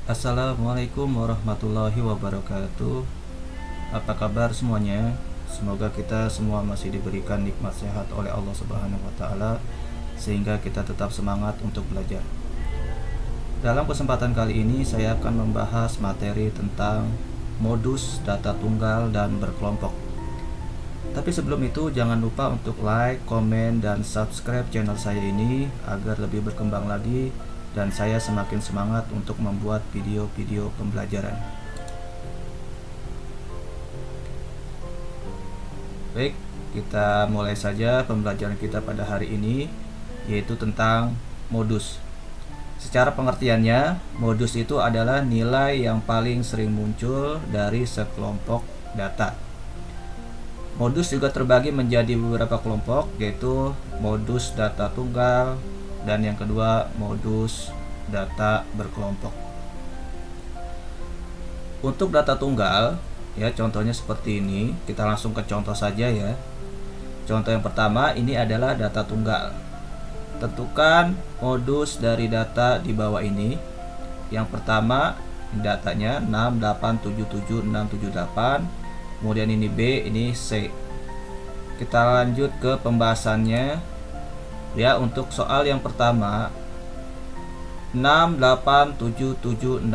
Assalamualaikum warahmatullahi wabarakatuh. Apa kabar semuanya? Semoga kita semua masih diberikan nikmat sehat oleh Allah Subhanahu wa taala sehingga kita tetap semangat untuk belajar. Dalam kesempatan kali ini saya akan membahas materi tentang modus data tunggal dan berkelompok. Tapi sebelum itu jangan lupa untuk like, komen, dan subscribe channel saya ini agar lebih berkembang lagi dan saya semakin semangat untuk membuat video-video pembelajaran. Baik, kita mulai saja pembelajaran kita pada hari ini, yaitu tentang modus. Secara pengertiannya, modus itu adalah nilai yang paling sering muncul dari sekelompok data. Modus juga terbagi menjadi beberapa kelompok, yaitu modus data tunggal, dan yang kedua modus data berkelompok. Untuk data tunggal, ya contohnya seperti ini. Kita langsung ke contoh saja ya. Contoh yang pertama ini adalah data tunggal. Tentukan modus dari data di bawah ini. Yang pertama datanya 6877678. Kemudian ini B, ini C. Kita lanjut ke pembahasannya. Ya, untuk soal yang pertama 6877678.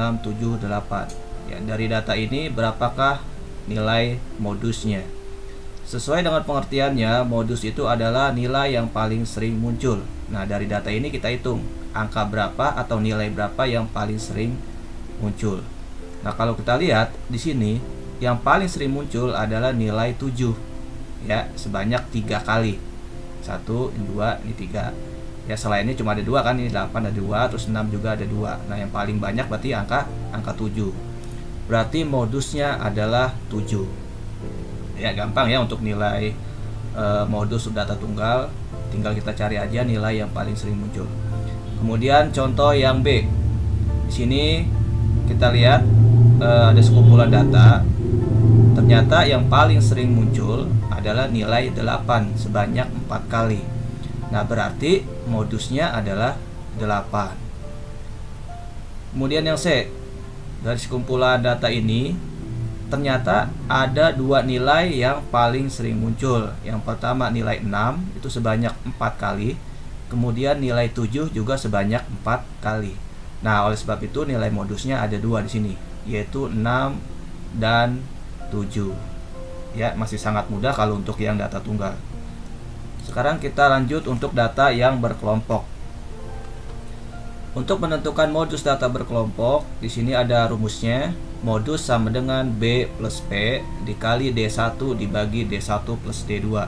Ya, dari data ini berapakah nilai modusnya? Sesuai dengan pengertiannya, modus itu adalah nilai yang paling sering muncul. Nah, dari data ini kita hitung angka berapa atau nilai berapa yang paling sering muncul. Nah, kalau kita lihat di sini yang paling sering muncul adalah nilai 7. Ya, sebanyak 3 kali. 1, 2, ini 3. Ya, selainnya cuma ada 2 kan, ini 8 ada 2, terus 6 juga ada 2. Nah, yang paling banyak berarti angka 7. Berarti modusnya adalah 7. Ya, gampang ya untuk nilai modus data tunggal. Tinggal kita cari aja nilai yang paling sering muncul. Kemudian contoh yang B. Di sini kita lihat ada sekumpulan data. Ternyata yang paling sering muncul adalah nilai 8 sebanyak 4 kali. Nah, berarti modusnya adalah 8. Kemudian yang C. Dari sekumpulan data ini ternyata ada 2 nilai yang paling sering muncul. Yang pertama nilai 6 itu sebanyak 4 kali. Kemudian nilai 7 juga sebanyak 4 kali. Nah, oleh sebab itu nilai modusnya ada 2 di sini, yaitu 6 dan 7. Ya, masih sangat mudah kalau untuk yang data tunggal. Sekarang kita lanjut untuk data yang berkelompok. Untuk menentukan modus data berkelompok, di sini ada rumusnya. Modus sama dengan B plus P dikali D1 dibagi D1 plus D2.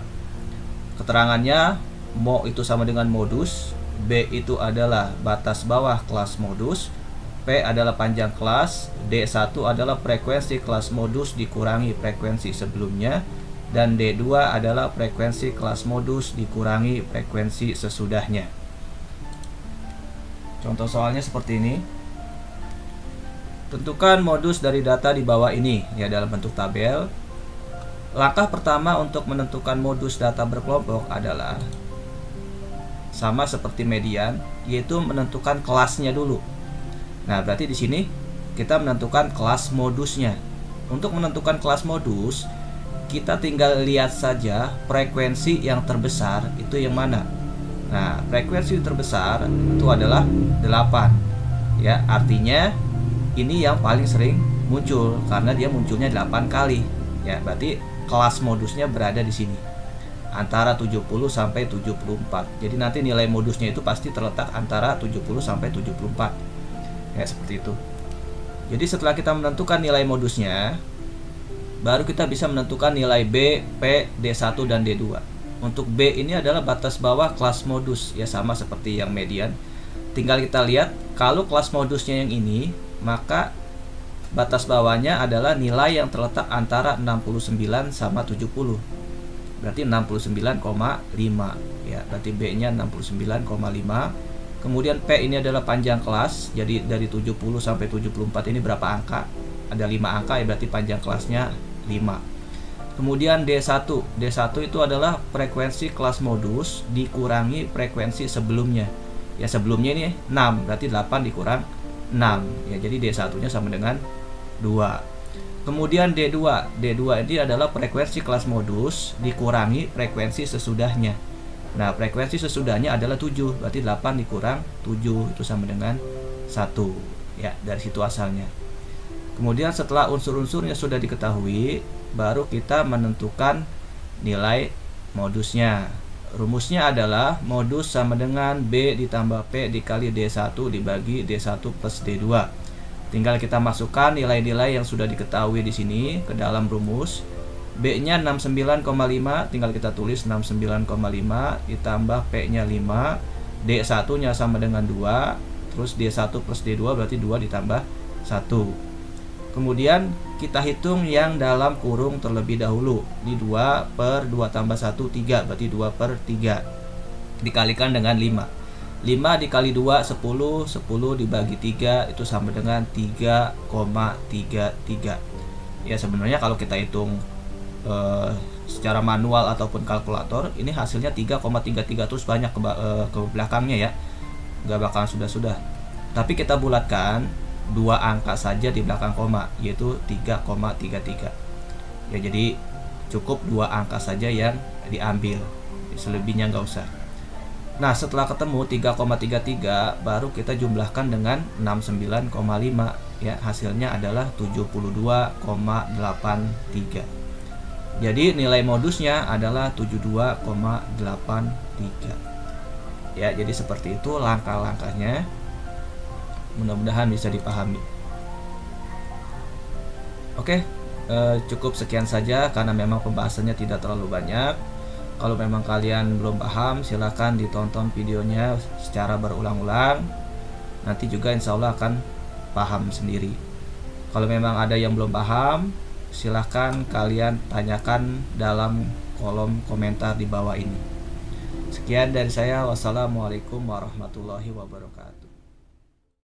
Keterangannya, Mo itu sama dengan modus, B itu adalah batas bawah kelas modus, P adalah panjang kelas, D1 adalah frekuensi kelas modus dikurangi frekuensi sebelumnya, dan D2 adalah frekuensi kelas modus dikurangi frekuensi sesudahnya. Contoh soalnya seperti ini. Tentukan modus dari data di bawah ini, ya dalam bentuk tabel. Langkah pertama untuk menentukan modus data berkelompok adalah sama seperti median, yaitu menentukan kelasnya dulu. Nah, berarti di sini kita menentukan kelas modusnya. Untuk menentukan kelas modus, kita tinggal lihat saja frekuensi yang terbesar itu yang mana. Nah, frekuensi terbesar itu adalah 8. Ya, artinya ini yang paling sering muncul karena dia munculnya 8 kali. Ya, berarti kelas modusnya berada di sini. Antara 70 sampai 74. Jadi nanti nilai modusnya itu pasti terletak antara 70 sampai 74. Ya, seperti itu. Jadi setelah kita menentukan nilai modusnya, baru kita bisa menentukan nilai B, P, D1 dan D2. Untuk B ini adalah batas bawah kelas modus, ya sama seperti yang median. Tinggal kita lihat, kalau kelas modusnya yang ini, maka batas bawahnya adalah nilai yang terletak antara 69 sama 70. Berarti 69,5. Ya, berarti B-nya 69,5. Kemudian P ini adalah panjang kelas. Jadi dari 70 sampai 74 ini berapa angka? Ada 5 angka, ya berarti panjang kelasnya 5. Kemudian D1. D1 itu adalah frekuensi kelas modus dikurangi frekuensi sebelumnya. Ya, sebelumnya ini 6, berarti 8 dikurang 6 ya. Jadi D1 nya sama dengan 2. Kemudian D2 ini adalah frekuensi kelas modus dikurangi frekuensi sesudahnya. Nah, frekuensi sesudahnya adalah 7, berarti 8 dikurang 7 itu sama dengan 1 ya, dari situ asalnya. Kemudian setelah unsur-unsurnya sudah diketahui, baru kita menentukan nilai modusnya. Rumusnya adalah modus sama dengan B ditambah P dikali D1 dibagi D1 plus D2. Tinggal kita masukkan nilai-nilai yang sudah diketahui di sini ke dalam rumus. B-nya 69,5, tinggal kita tulis 69,5 ditambah P-nya 5, D1-nya sama dengan 2, terus D1 plus D2 berarti 2 ditambah 1. Kemudian kita hitung yang dalam kurung terlebih dahulu. Di 2 per 2 tambah 1, 3, berarti 2 per 3 dikalikan dengan 5. 5 dikali 2 10, 10 dibagi 3 itu sama dengan 3,33. Ya, sebenarnya kalau kita hitung secara manual ataupun kalkulator, ini hasilnya 3,33 terus banyak ke belakangnya ya, nggak bakalan sudah. Tapi kita bulatkan 2 angka saja di belakang koma, yaitu 3,33 ya. Jadi cukup 2 angka saja yang diambil, selebihnya nggak usah. Nah, setelah ketemu 3,33 baru kita jumlahkan dengan 69,5 ya, hasilnya adalah 72,83. Jadi nilai modusnya adalah 72,83 ya. Jadi seperti itu langkah-langkahnya, mudah-mudahan bisa dipahami. Oke, cukup sekian saja karena memang pembahasannya tidak terlalu banyak. Kalau memang kalian belum paham, silahkan ditonton videonya secara berulang-ulang. Nanti juga insya Allah akan paham sendiri. Kalau memang ada yang belum paham, silahkan kalian tanyakan dalam kolom komentar di bawah ini. Sekian dari saya. Wassalamualaikum warahmatullahi wabarakatuh.